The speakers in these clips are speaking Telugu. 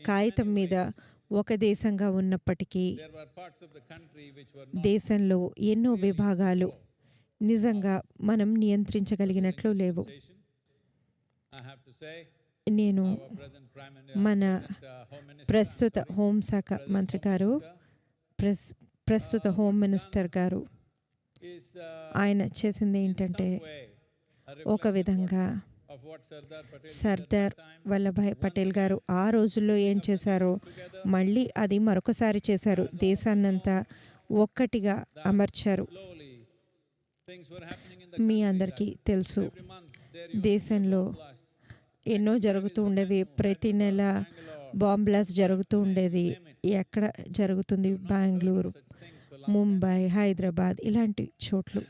కాగితం మీద ఒక దేశంగా ఉన్నప్పటికీ దేశంలో ఎన్నో విభాగాలు నిజంగా మనం నియంత్రించగలిగినట్లు లేవు. నేను మన ప్రస్తుత హోంశాఖ మంత్రి గారు, ప్రస్తుత హోమ్ మినిస్టర్ గారు ఆయన చేసింది ఏంటంటే, ఒక విధంగా సర్దార్ వల్లభాయ్ పటేల్ గారు ఆ రోజుల్లో ఏం చేశారో మళ్ళీ అది మరొకసారి చేశారు. దేశాన్నంతా ఒక్కటిగా అమర్చారు. మీ అందరికీ తెలుసు, దేశంలో ఎన్నో జరుగుతూ ఉండేవి. ప్రతి నెల బాంబ్ బ్లాస్ట్ జరుగుతూ ఉండేది. ఎక్కడ జరుగుతుంది? బెంగళూరు, ముంబై, హైదరాబాద్ ఇలాంటి చోట్లు.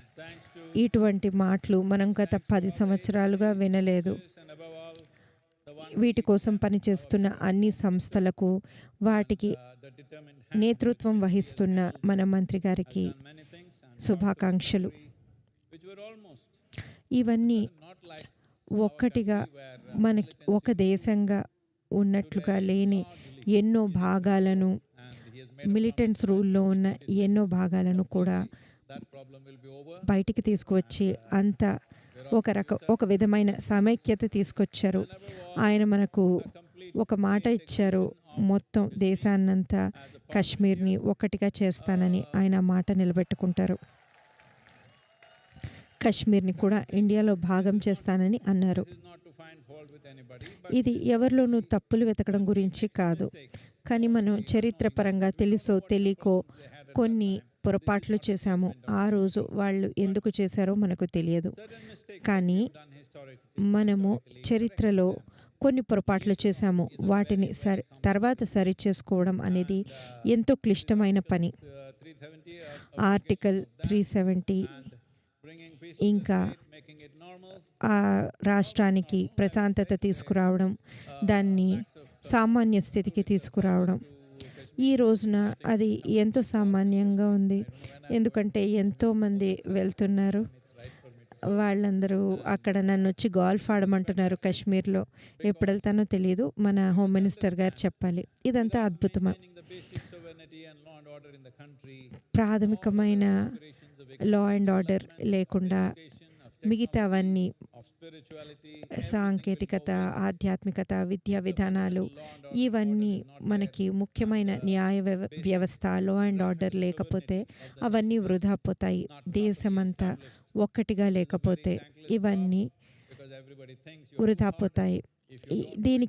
ఇటువంటి మాటలు మనం గత 10 సంవత్సరాలుగా వినలేదు. వీటి కోసం పనిచేస్తున్న అన్ని సంస్థలకు, వాటికి నేతృత్వం వహిస్తున్న మన మంత్రి గారికి శుభాకాంక్షలు. ఇవన్నీ ఒక్కటిగా మనకి ఒక దేశంగా ఉన్నట్లుగా లేని ఎన్నో భాగాలను, మిలిటెంట్స్ రూల్లో ఉన్న ఎన్నో భాగాలను కూడా బయటికి తీసుకువచ్చి అంత ఒక విధమైన సమైక్యత తీసుకొచ్చారు. ఆయన మనకు ఒక మాట ఇచ్చారు, మొత్తం దేశాన్నంతా కాశ్మీర్ని ఒక్కటిగా చేస్తానని. ఆయన మాట నిలబెట్టుకుంటారు. కాశ్మీర్ని కూడా ఇండియాలో భాగం చేస్తానని అన్నారు. ఇది ఎవరిలోనూ తప్పులు వెతకడం గురించి కాదు, కానీ మనం చరిత్రపరంగా తెలుసో తెలియకో కొన్ని పొరపాట్లు చేశాము. ఆ రోజు వాళ్ళు ఎందుకు చేశారో మనకు తెలియదు, కానీ మనము చరిత్రలో కొన్ని పొరపాట్లు చేశాము. వాటిని తర్వాత సరి చేసుకోవడం అనేది ఎంతో క్లిష్టమైన పని. ఆర్టికల్ 370 ఇంకా ఆ రాష్ట్రానికి ప్రశాంతత తీసుకురావడం, దాన్ని సామాన్య స్థితికి తీసుకురావడం. ఈ రోజున అది ఎంతో సామాన్యంగా ఉంది, ఎందుకంటే ఎంతోమంది వెళ్తున్నారు. వాళ్ళందరూ అక్కడ నన్ను వచ్చి గోల్ఫ్ ఆడమంటున్నారు కాశ్మీర్లో. ఎప్పుడు వెళ్తానో తెలియదు, మన హోమ్ మినిస్టర్ గారు చెప్పాలి. ఇదంతా అద్భుతమా? ప్రాథమికమైన లా అండ్ ఆర్డర్ లేకుండా మిగతావన్నీ సాంకేతికత, ఆధ్యాత్మికత, విద్యా విధానాలు, ఇవన్నీ మనకి ముఖ్యమైన న్యాయ వ్యవస్థ, లా అండ్ ఆర్డర్ లేకపోతే అవన్నీ వృధా పోతాయి. దేశమంతా ఒక్కటిగా లేకపోతే ఇవన్నీ వృధా పోతాయి. దీనికి